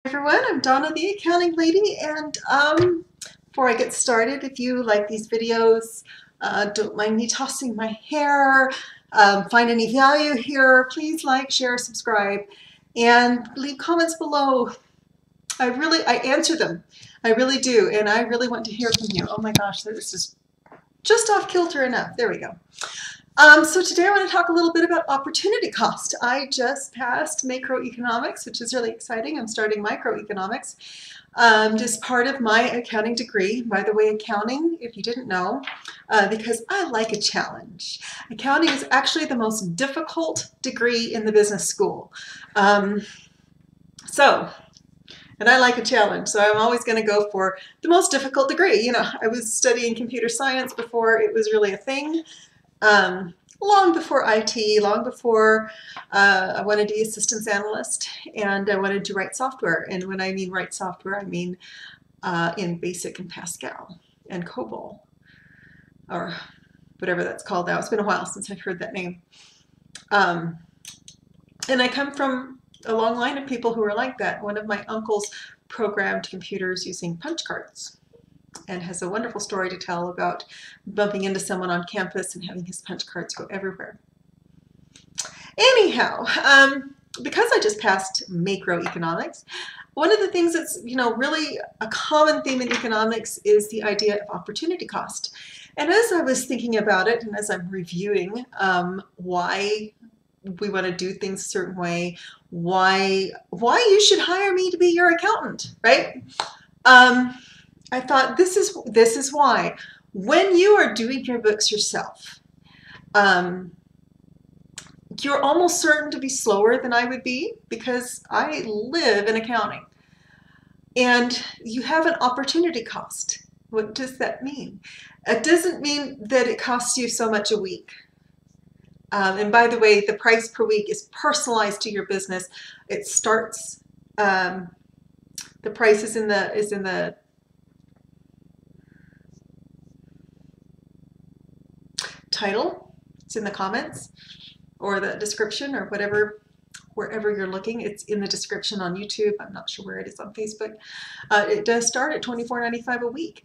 Everyone, I'm Donna the Accounting Lady, and before I get started, if you like these videos, don't mind me tossing my hair, find any value here, please like, share, subscribe, and leave comments below. I answer them. I really do, and I really want to hear from you. Oh my gosh, this is just off kilter enough. There we go. So today I want to talk a little bit about opportunity cost. I just passed macroeconomics, which is really exciting. I'm starting microeconomics, just part of my accounting degree. By the way, accounting, if you didn't know, because I like a challenge. Accounting is actually the most difficult degree in the business school. And I like a challenge, so I'm always going to go for the most difficult degree. You know, I was studying computer science before it was really a thing. Long before IT, long before I wanted to be a systems analyst, and I wanted to write software. And when I mean write software, I mean in BASIC and Pascal and COBOL, or whatever that's called now. It's been a while since I've heard that name. And I come from a long line of people who are like that. One of my uncles programmed computers using punch cards, and has a wonderful story to tell about bumping into someone on campus and having his punch cards go everywhere. Anyhow, because I just passed macroeconomics, one of the things that's, really a common theme in economics is the idea of opportunity cost. And as I was thinking about it, and as I'm reviewing why we want to do things a certain way, why you should hire me to be your accountant, right? I thought this is why. When you are doing your books yourself, you're almost certain to be slower than I would be because I live in accounting. And you have an opportunity cost. What does that mean? It doesn't mean that it costs you so much a week. And by the way, the price per week is personalized to your business. It starts, the price is in the title, it's in the comments or the description or whatever, wherever you're looking. It's in the description on YouTube. I'm not sure where it is on Facebook. It does start at $24.95 a week,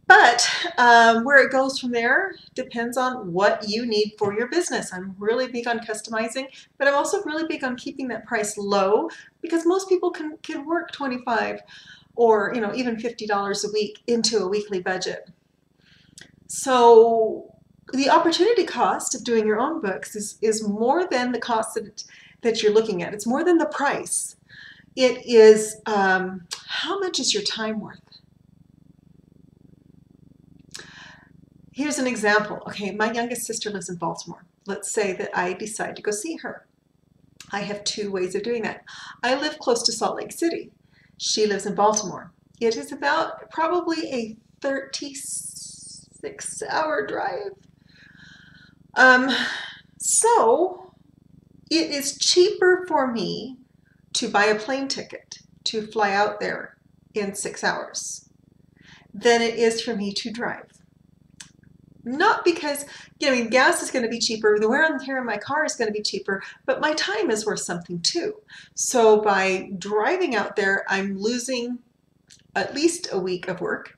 but where it goes from there depends on what you need for your business. I'm really big on customizing, but I'm also really big on keeping that price low because most people can work $25 or even $50 a week into a weekly budget. So the opportunity cost of doing your own books is more than the cost that you're looking at. It's more than the price. It is how much is your time worth? Here's an example. Okay, my youngest sister lives in Baltimore. Let's say that I decide to go see her. I have two ways of doing that. I live close to Salt Lake City. She lives in Baltimore. It is about probably a 36-hour drive. So it is cheaper for me to buy a plane ticket to fly out there in 6 hours than it is for me to drive. Not because, gas is going to be cheaper, the wear and tear in my car is going to be cheaper, but my time is worth something too. So by driving out there, I'm losing at least a week of work.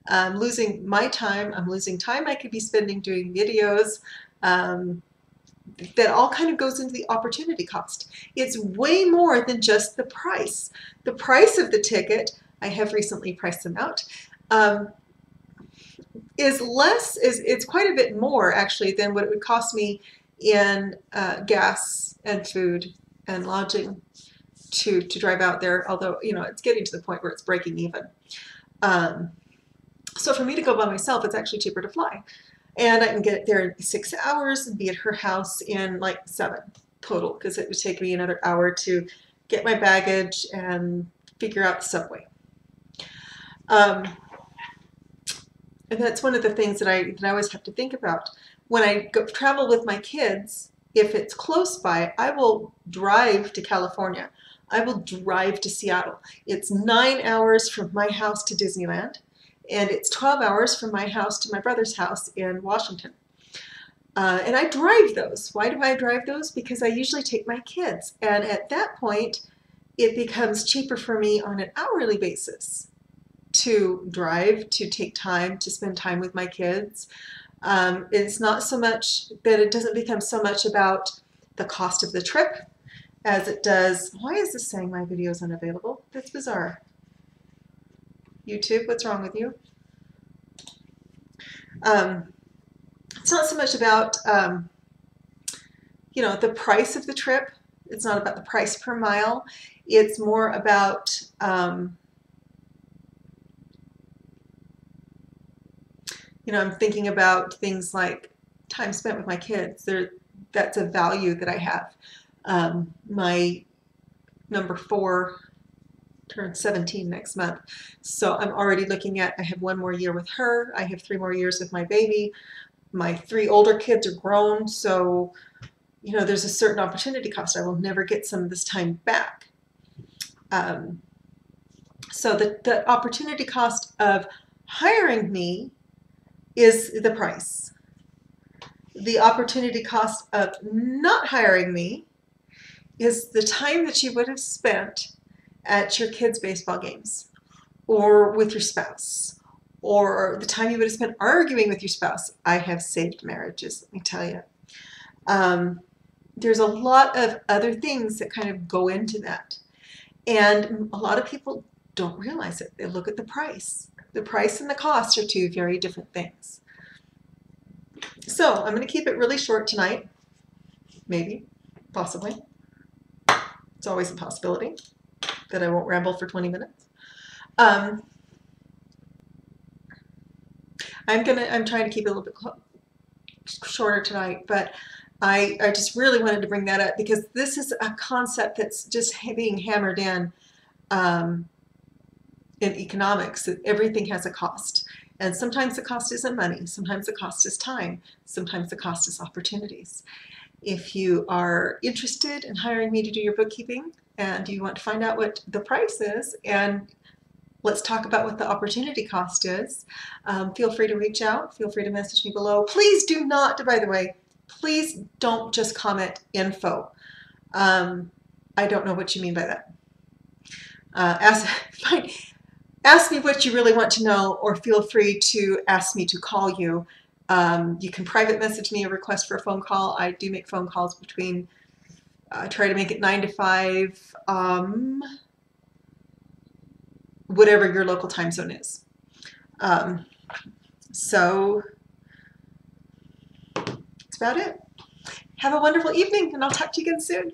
I'm losing my time. I'm losing time I could be spending doing videos. That all kind of goes into the opportunity cost. It's way more than just the price. The price of the ticket, I have recently priced them out, it's quite a bit more actually than what it would cost me in gas and food and lodging to drive out there, although it's getting to the point where it's breaking even. So for me to go by myself, it's actually cheaper to fly. And I can get there in 6 hours and be at her house in like 7 total, because it would take me another hour to get my baggage and figure out the subway. And that's one of the things that I always have to think about. When I travel with my kids, if it's close by, I will drive to California. I will drive to Seattle. It's 9 hours from my house to Disneyland. And it's 12 hours from my house to my brother's house in Washington. And I drive those. Why do I drive those? Because I usually take my kids. And at that point, it becomes cheaper for me on an hourly basis to drive, to take time, to spend time with my kids. It's not so much that it doesn't become so much about the cost of the trip as it does. Why is this saying my video is unavailable? That's bizarre. YouTube, what's wrong with you? It's not so much about the price of the trip. It's not about the price per mile. It's more about I'm thinking about things like time spent with my kids. That's a value that I have. My number 4 turns 17 next month. So I'm already looking at, I have 1 more year with her. I have 3 more years with my baby. My 3 older kids are grown. So, there's a certain opportunity cost. I will never get some of this time back. So the opportunity cost of hiring me is the price. The opportunity cost of not hiring me is the time that you would have spent at your kids' baseball games, or with your spouse, or the time you would have spent arguing with your spouse. I have saved marriages, let me tell you. There's a lot of other things that kind of go into that. And a lot of people don't realize it. They look at the price. The price and the cost are 2 very different things. So I'm going to keep it really short tonight. Maybe, possibly. It's always a possibility that I won't ramble for 20 minutes. I'm trying to keep it a little bit shorter tonight, but I just really wanted to bring that up because this is a concept that's just being hammered in economics, that everything has a cost. And sometimes the cost isn't money, sometimes the cost is time, sometimes the cost is opportunities. If you are interested in hiring me to do your bookkeeping and you want to find out what the price is, and let's talk about what the opportunity cost is, feel free to reach out, feel free to message me below. Please do not, by the way, please don't just comment info. I don't know what you mean by that. Ask me what you really want to know, or feel free to ask me to call you. You can private message me a request for a phone call. I do make phone calls between, try to make it 9 to 5, whatever your local time zone is. So that's about it. Have a wonderful evening, and I'll talk to you again soon.